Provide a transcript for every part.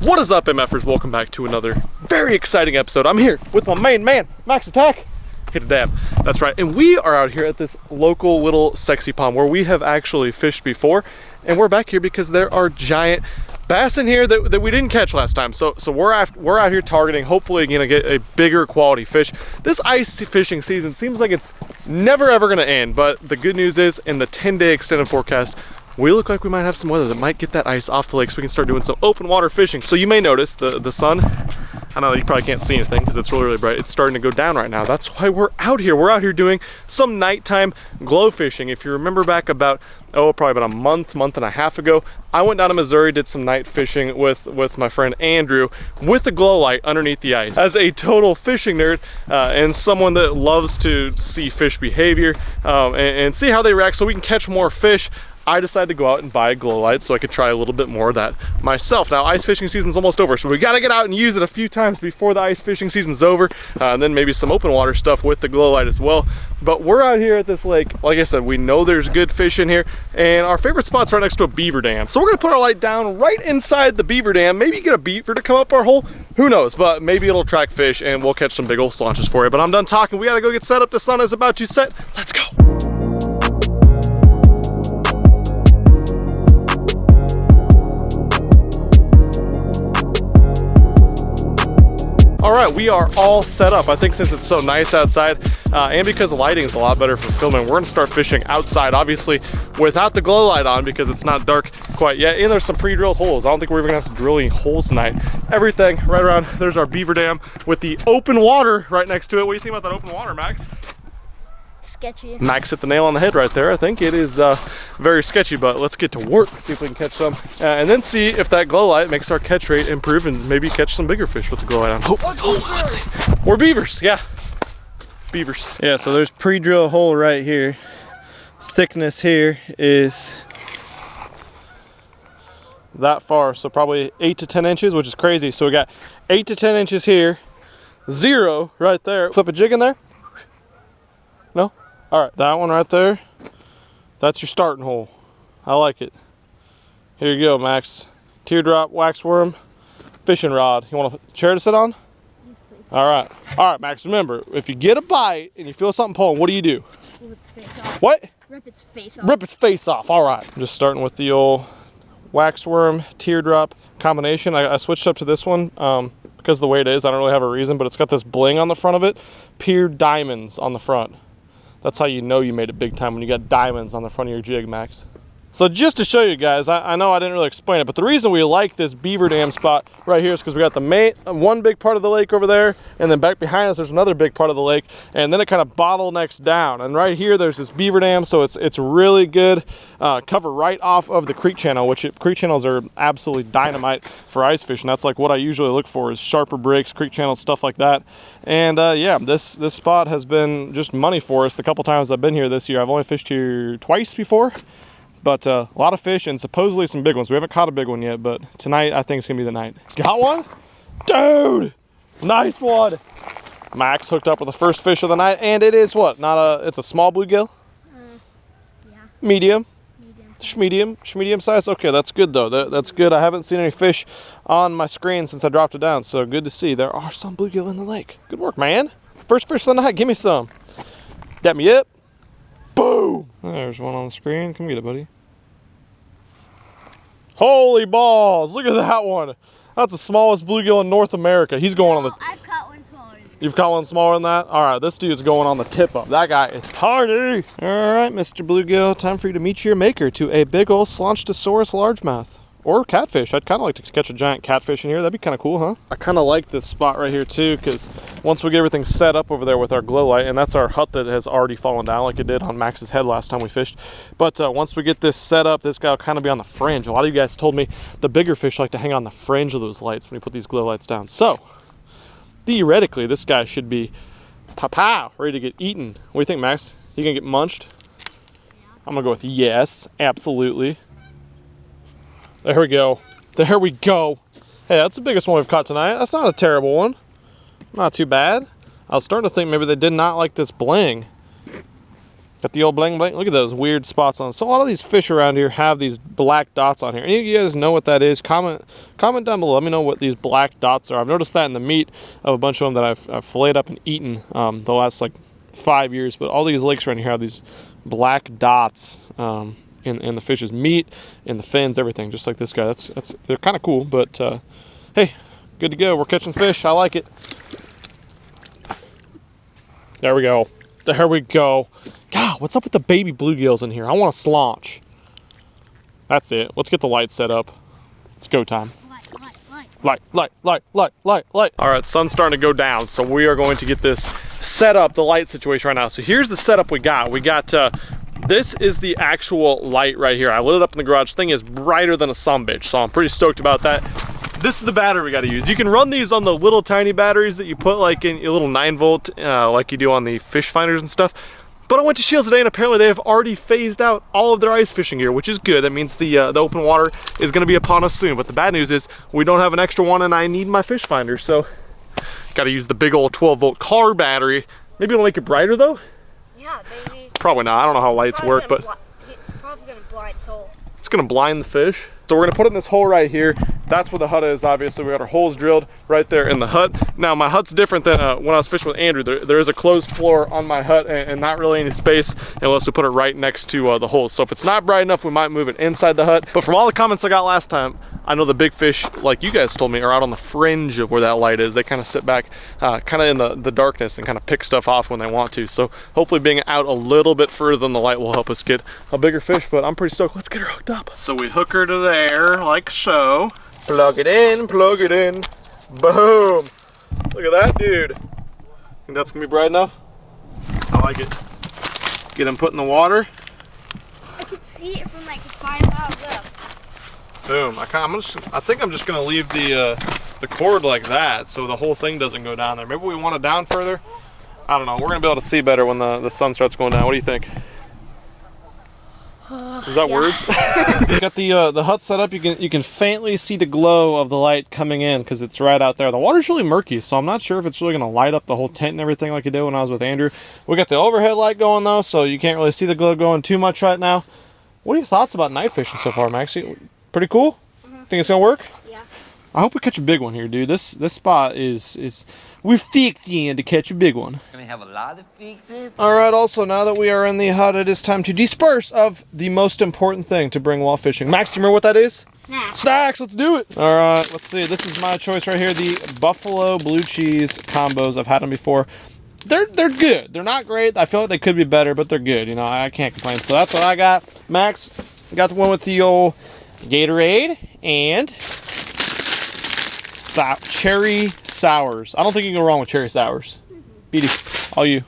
What is up, MFers? Welcome back to another very exciting episode. I'm here with my main man, Max Attack. Hit a dab. That's right. And we are out here at this local little sexy pond where we have actually fished before. And we're back here because there are giant bass in here that we didn't catch last time. So we're out here targeting, hopefully gonna get a bigger quality fish. This ice fishing season seems like it's never ever gonna end, but the good news is in the 10-day extended forecast, we look like we might have some weather that might get that ice off the lake so we can start doing some open water fishing. So you may notice the sun, I know you probably can't see anything because it's really, really bright. It's starting to go down right now. That's why we're out here. We're out here doing some nighttime glow fishing. If you remember back about, probably about a month and a half ago, I went down to Missouri, did some night fishing with my friend Andrew with a glow light underneath the ice. As a total fishing nerd and someone that loves to see fish behavior and see how they react so we can catch more fish, I decided to go out and buy a glow light so I could try a little bit more of that myself. Now, ice fishing season's almost over, so we gotta get out and use it a few times before the ice fishing season's over, and then maybe some open water stuff with the glow light as well. But we're out here at this lake. Like I said, we know there's good fish in here, and our favorite spot's right next to a beaver dam. So we're gonna put our light down right inside the beaver dam. Maybe get a beaver to come up our hole, who knows, but maybe it'll attract fish and we'll catch some big old launches for you. But I'm done talking, we gotta go get set up. The sun is about to set, let's go. All right, we are all set up. I think since it's so nice outside and because the lighting is a lot better for filming, we're gonna start fishing outside, obviously without the glow light on because it's not dark quite yet. And there's some pre-drilled holes. I don't think we're even gonna have to drill any holes tonight. Everything right around, there's our beaver dam with the open water right next to it. What do you think about that open water, Max? Sketchy. Max hit the nail on the head right there. I think it is very sketchy, but let's get to work, see if we can catch some, and then see if that glow light makes our catch rate improve and maybe catch some bigger fish with the glow light on. Hopefully. Let's see. We're beavers, yeah. Beavers. Yeah, so there's pre-drill hole right here. Thickness here is that far, so probably 8 to 10 inches, which is crazy. So we got 8 to 10 inches here, 0 right there. Flip a jig in there. No? All right, that one right there, that's your starting hole. I like it. Here you go, Max. Teardrop, waxworm, fishing rod. You want a chair to sit on? Yes, please. All right, Max, remember, if you get a bite and you feel something pulling, what do you do? Rip its face off. What? Rip its face off. Rip its face off, all right. I'm just starting with the old waxworm, teardrop combination. I switched up to this one because of the way it is. I don't really have a reason, but it's got this bling on the front of it, pierced diamonds on the front. That's how you know you made it big time, when you got diamonds on the front of your jig, Max. So just to show you guys, I know I didn't really explain it, but the reason we like this beaver dam spot right here is because we got the one big part of the lake over there, and then back behind us there's another big part of the lake, and then it kind of bottlenecks down. And right here there's this beaver dam, so it's really good cover right off of the creek channel, which creek channels are absolutely dynamite for ice fishing. That's like what I usually look for, is sharper breaks, creek channels, stuff like that. And yeah, this spot has been just money for us the couple times I've been here this year. I've only fished here twice before. But a lot of fish and supposedly some big ones. We haven't caught a big one yet, but tonight I think it's gonna be the night. Got one? Dude, nice one. Max hooked up with the first fish of the night, and it is what? It's a small bluegill? Yeah. Medium? Medium size? Okay, that's good though. That's good. I haven't seen any fish on my screen since I dropped it down, so good to see. There are some bluegill in the lake. Good work, man. First fish of the night, give me some. Dap me up. Boom! There's one on the screen. Come get it, buddy. Holy balls, look at that one. That's the smallest bluegill in North America. He's going on the... I've caught one smaller than that. You've caught one smaller than that? All right, this dude's going on the tip up. That guy is party. All right, Mr. Bluegill, time for you to meet your maker to a big old Slonchtosaurus largemouth. Or catfish. I'd kind of like to catch a giant catfish in here. That'd be kind of cool, huh? I kind of like this spot right here too, because once we get everything set up over there with our glow light, and that's our hut that has already fallen down like it did on Max's head last time we fished. But once we get this set up, this guy will kind of be on the fringe. A lot of you guys told me the bigger fish like to hang on the fringe of those lights when you put these glow lights down. So theoretically, this guy should be pow, ready to get eaten. What do you think, Max? You gonna get munched? Yeah. I'm gonna go with yes, absolutely. There we go. There we go. Hey, that's the biggest one we've caught tonight. That's not a terrible one. Not too bad. I was starting to think maybe they did not like this bling. Got the old bling bling. Look at those weird spots on. So a lot of these fish around here have these black dots on here. Any of you guys know what that is? Comment down below. Let me know what these black dots are. I've noticed that in the meat of a bunch of them that I've filleted up and eaten the last like 5 years. But all these lakes around here have these black dots in the fish's meat, in the fins, everything. Just like this guy. They're kind of cool. But hey, good to go. We're catching fish. I like it. There we go. There we go. God, what's up with the baby bluegills in here? I want to slaunch. That's it. Let's get the light set up. It's go time. Light. All right, sun's starting to go down, so we are going to get this set up, the light situation right now. So here's the setup we got. This is the actual light right here. I lit it up in the garage. Thing is brighter than a sumbitch, so I'm pretty stoked about that. This is the battery we got to use. You can run these on the little tiny batteries that you put like in your little 9-volt, like you do on the fish finders and stuff. But I went to Shields today and apparently they have already phased out all of their ice fishing gear, which is good. That means the open water is going to be upon us soon. But the bad news is we don't have an extra one and I need my fish finder. So got to use the big old 12-volt car battery. Maybe it'll make it brighter though? Yeah, maybe. Probably not. I don't know how lights work, but it's probably going to blind soul. it's going to blind the fish. So we're going to put it in this hole right here. That's where the hut is, obviously. We got our holes drilled right there in the hut. Now, my hut's different than when I was fishing with Andrew. There is a closed floor on my hut and not really any space unless we put it right next to the holes. So if it's not bright enough, we might move it inside the hut. But from all the comments I got last time, I know the big fish, like you guys told me, are out on the fringe of where that light is. They kind of sit back kind of in the darkness and kind of pick stuff off when they want to. So hopefully being out a little bit further than the light will help us get a bigger fish, but I'm pretty stoked. Let's get her hooked up. So we hook her to there, like so. Plug it in, boom. Look at that, dude. Think that's gonna be bright enough? I like it. Get him put in the water. I can see it from like 5 miles up. Boom. I think I'm just gonna leave the cord like that so the whole thing doesn't go down there. Maybe we want it down further. I don't know. We're gonna be able to see better when the sun starts going down. What do you think? Is that words? You got the hut set up. You can faintly see the glow of the light coming in because it's right out there. The water's really murky, so I'm not sure if it's really gonna light up the whole tent and everything like it did when I was with Andrew. We got the overhead light going though, so you can't really see the glow going too much right now. What are your thoughts about night fishing so far, Maxie? Pretty cool? Think it's gonna work? Yeah. I hope we catch a big one here, dude. This spot is we're fixing to catch a big one. Gonna have a lot of fixes. All right. Also, now that we are in the hut, it is time to disperse of the most important thing to bring while fishing. Max, do you remember what that is? Snacks. Snacks. Let's do it. All right. Let's see. This is my choice right here. The buffalo blue cheese combos. I've had them before. They're good. They're not great. I feel like they could be better, but they're good. You know, I can't complain. So that's what I got. Max got the one with the old Gatorade and cherry sours. I don't think you can go wrong with cherry sours. Beatty, all you.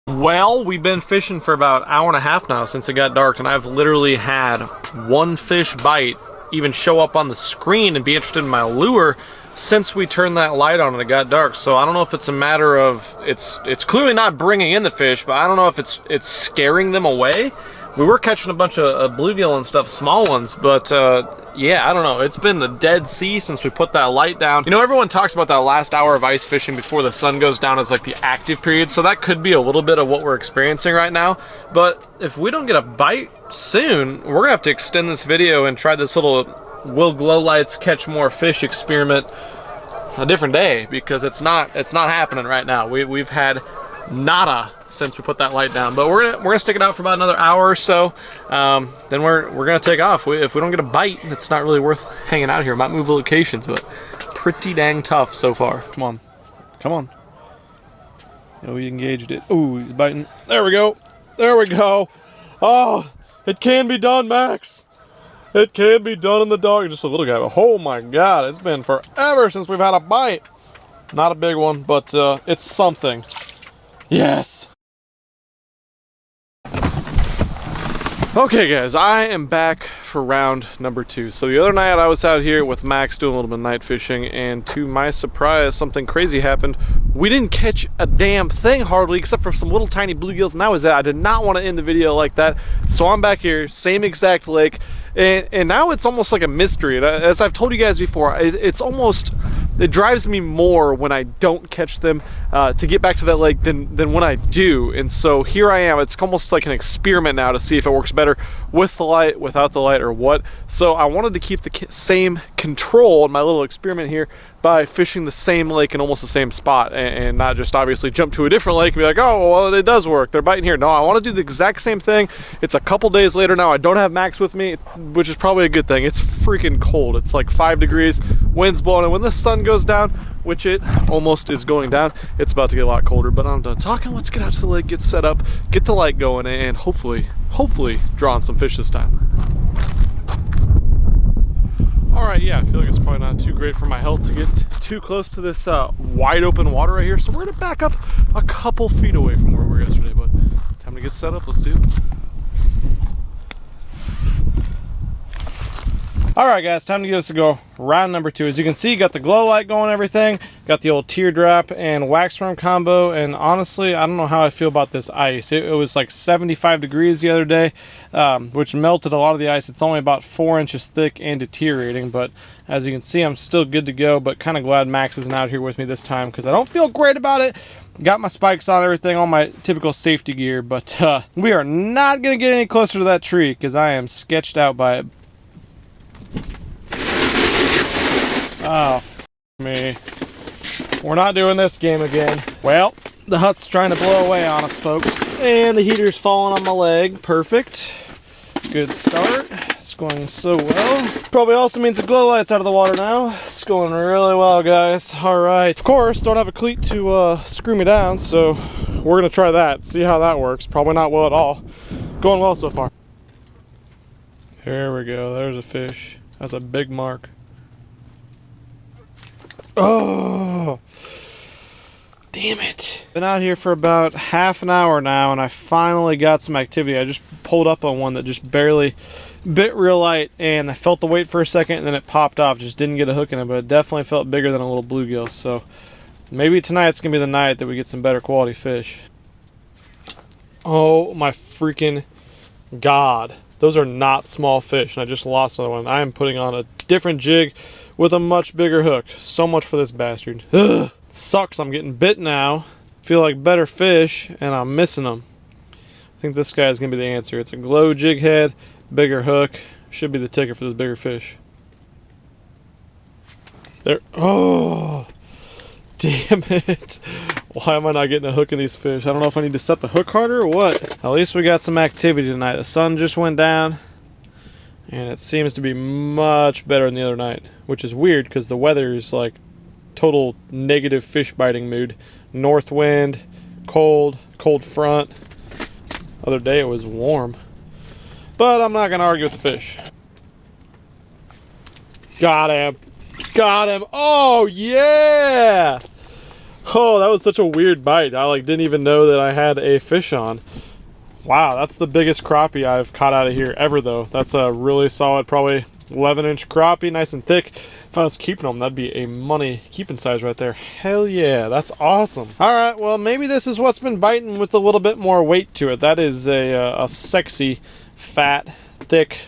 Well, we've been fishing for about an hour and a half now since it got dark, and I've literally had one fish bite even show up on the screen and be interested in my lure since we turned that light on and it got dark. So I don't know if it's a matter of it's clearly not bringing in the fish, but I don't know if it's scaring them away. We were catching a bunch of bluegill and stuff, small ones, but yeah, I don't know. It's been the Dead Sea since we put that light down. You know, everyone talks about that last hour of ice fishing before the sun goes down as like the active period, so that could be a little bit of what we're experiencing right now. But if we don't get a bite soon, we're gonna have to extend this video and try this little will glow lights catch more fish experiment a different day, because it's not happening right now. We've had nada since we put that light down, but we're gonna stick it out for about another hour or so. Then we're gonna take off. If we don't get a bite, it's not really worth hanging out here. Might move locations, but pretty dang tough so far. Come on, come on. Oh, we engaged it. Ooh, he's biting. There we go. There we go. Oh, it can be done, Max. It can be done in the dark. Just a little guy. But oh my God, it's been forever since we've had a bite. Not a big one, but it's something. Yes. Okay guys, I am back for round number 2. So the other night I was out here with Max doing a little bit of night fishing, and to my surprise, something crazy happened. We didn't catch a damn thing hardly, except for some little tiny bluegills, and that was it. I did not want to end the video like that. So I'm back here, same exact lake, and now it's almost like a mystery. And as I've told you guys before, it's almost it drives me more when I don't catch them to get back to that lake than when I do. And so here I am. It's almost like an experiment now to see if it works better with the light, without the light, or what. So I wanted to keep the same control in my little experiment here by fishing the same lake in almost the same spot, and not just obviously jump to a different lake and be like, oh, well, it does work, they're biting here. No, I want to do the exact same thing. It's a couple days later now. I don't have Max with me, which is probably a good thing. It's freaking cold. It's like 5 degrees, wind's blowing, and when the sun goes down, which it almost is going down, it's about to get a lot colder. But I'm done talking. Let's get out to the lake, get set up, get the light going, and hopefully draw on some fish this time. All right, yeah, I feel like it's probably not too great for my health to get too close to this wide open water right here. So we're gonna back up a couple feet away from where we were yesterday, but time to get set up. Let's do it. All right, guys, time to give this a go. Round number 2. As you can see, got the glow light going, everything. Got the old teardrop and wax worm combo. And honestly, I don't know how I feel about this ice. It was like 75 degrees the other day, which melted a lot of the ice. It's only about 4 inches thick and deteriorating. But as you can see, I'm still good to go. But kind of glad Max isn't out here with me this time because I don't feel great about it. Got my spikes on, everything, all my typical safety gear. But we are not going to get any closer to that tree because I am sketched out by it. Oh, f me. We're not doing this game again. Well, the hut's trying to blow away on us, folks. And the heater's falling on my leg. Perfect. Good start. It's going so well. Probably also means the glow light's out of the water now. It's going really well, guys. All right. Of course, don't have a cleat to screw me down, so we're going to try that. See how that works. Probably not well at all. Going well so far. There we go. There's a fish. That's a big mark. Oh, damn it. Been out here for about half an hour now, and I finally got some activity. I just pulled up on one that just barely bit real light, and I felt the weight for a second, and then it popped off. Just didn't get a hook in it, but it definitely felt bigger than a little bluegill. So maybe tonight's going to be the night that we get some better quality fish. Oh my freaking God. Those are not small fish, and I just lost another one. I am putting on a different jig with a much bigger hook. So much for this bastard. Ugh. Sucks, I'm getting bit now. Feel like better fish, and I'm missing them. I think this guy is going to be the answer. It's a glow jig head, bigger hook. Should be the ticket for this bigger fish. There. Oh, damn it. Why am I not getting a hook in these fish? I don't know if I need to set the hook harder or what. At least we got some activity tonight. The sun just went down, and it seems to be much better than the other night, which is weird because the weather is like total negative fish biting mood. North wind, cold front. Other day it was warm. But I'm not going to argue with the fish. Got him. Got him. Oh, yeah. Oh, that was such a weird bite. I like didn't even know that I had a fish on. Wow, that's the biggest crappie I've caught out of here ever, though. That's a really solid, probably 11-inch crappie, nice and thick. If I was keeping them, that'd be a money keeping size right there. Hell yeah, that's awesome. All right, well, maybe this is what's been biting with a little bit more weight to it. That is a sexy, fat, thick,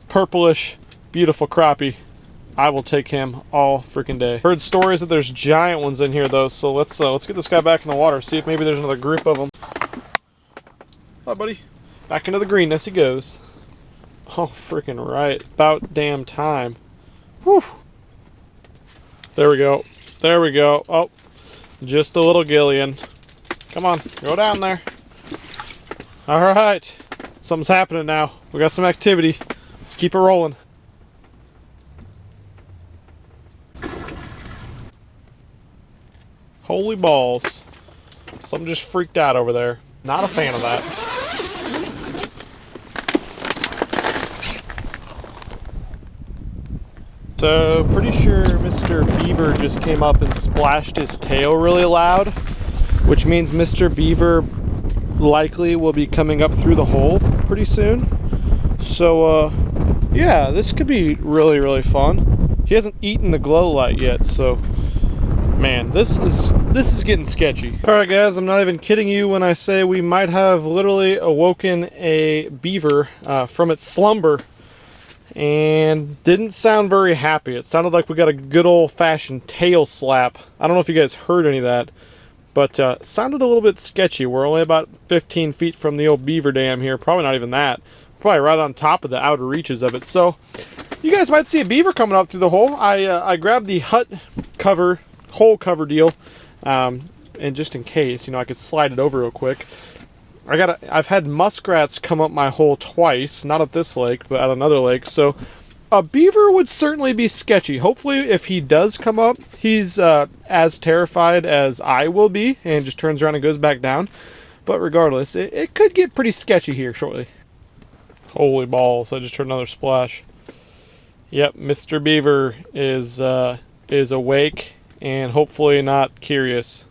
purplish, beautiful crappie. I will take him all freaking day. Heard stories that there's giant ones in here, though, so let's get this guy back in the water, see if maybe there's another group of them. Hi, buddy. Back into the greenness he goes. Oh, freaking right. About damn time. Whew. There we go. There we go. Oh, just a little Gillian. Come on, go down there. All right. Something's happening now. We got some activity. Let's keep it rolling. Holy balls. Something just freaked out over there. Not a fan of that. So, pretty sure Mr. Beaver just came up and splashed his tail really loud, which means Mr. Beaver likely will be coming up through the hole pretty soon. So, yeah, this could be really, really fun. He hasn't eaten the glow light yet, so man, this is getting sketchy. All right, guys, I'm not even kidding you when I say we might have literally awoken a beaver from its slumber. and didn't sound very happy. It sounded like we got a good old-fashioned tail slap. I don't know if you guys heard any of that, but sounded a little bit sketchy. We're only about 15 feet from the old beaver dam here. Probably not even that. Probably right on top of the outer reaches of it. So you guys might see a beaver coming up through the hole. I grabbed the hut cover, hole cover deal, and just in case, you know, I could slide it over real quick. I've had muskrats come up my hole twice, not at this lake, but at another lake. So a beaver would certainly be sketchy. Hopefully, if he does come up, he's as terrified as I will be and just turns around and goes back down. But regardless, it could get pretty sketchy here shortly. Holy balls, I just heard another splash. Yep, Mr. Beaver is awake and hopefully not curious.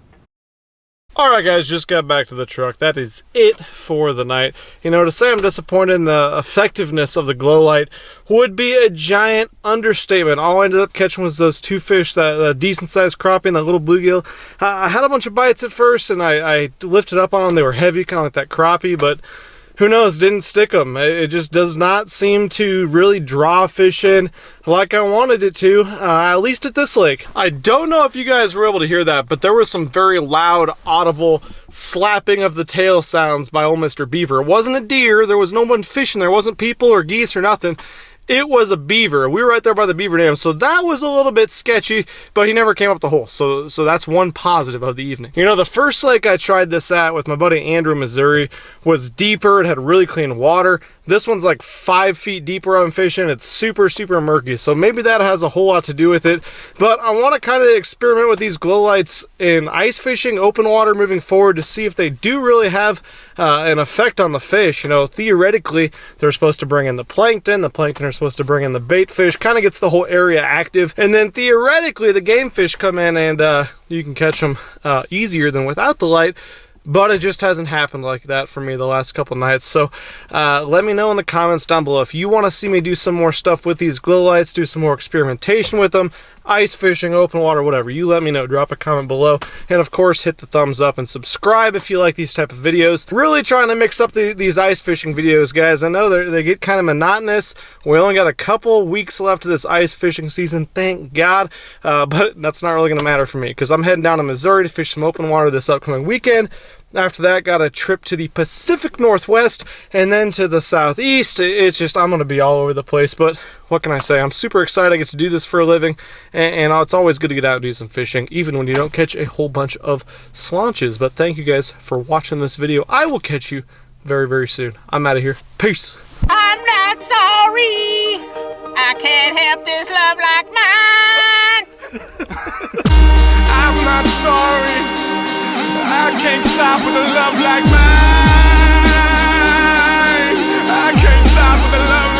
Alright guys, just got back to the truck. That is it for the night. You know, to say I'm disappointed in the effectiveness of the glow light would be a giant understatement. All I ended up catching was those two fish, that decent sized crappie and that little bluegill. I had a bunch of bites at first and I lifted up on them. They were heavy, kind of like that crappie, but who knows, didn't stick them. It just does not seem to really draw fish in like I wanted it to, at least at this lake. I don't know if you guys were able to hear that, but there was some very loud, audible slapping of the tail sounds by old Mr. Beaver. It wasn't a deer, there was no one fishing, there wasn't people or geese or nothing. It was a beaver. We were right there by the beaver dam, so that was a little bit sketchy, but he never came up the hole, so that's one positive of the evening. You know, the first lake I tried this at with my buddy Andrew, Missouri, was deeper. It had really clean water. This one's like 5 feet deeper I'm fishing. It's super, super murky, so maybe that has a whole lot to do with it. But I want to kind of experiment with these glow lights in ice fishing, open water moving forward to see if they do really have an effect on the fish. You know, theoretically, they're supposed to bring in the plankton are supposed to bring in the bait fish, kind of gets the whole area active, and then theoretically the game fish come in and you can catch them easier than without the light. But it just hasn't happened like that for me the last couple nights. So let me know in the comments down below if you want to see me do some more stuff with these glow lights, do some more experimentation with them, ice fishing, open water, whatever. You let me know. Drop a comment below. And of course, hit the thumbs up and subscribe if you like these type of videos. Really trying to mix up these ice fishing videos, guys. I know they get kind of monotonous. We only got a couple weeks left of this ice fishing season, thank God. But that's not really going to matter for me because I'm heading down to Missouri to fish some open water this upcoming weekend. After that, got a trip to the Pacific Northwest and then to the Southeast. It's just, I'm going to be all over the place, but what can I say? I'm super excited I get to do this for a living, and it's always good to get out and do some fishing, even when you don't catch a whole bunch of slaunches. But thank you guys for watching this video. I will catch you very, very soon. I'm out of here. Peace. I'm not sorry. I can't help this love like mine. I'm not sorry. I can't stop with a love like mine. I can't stop with a love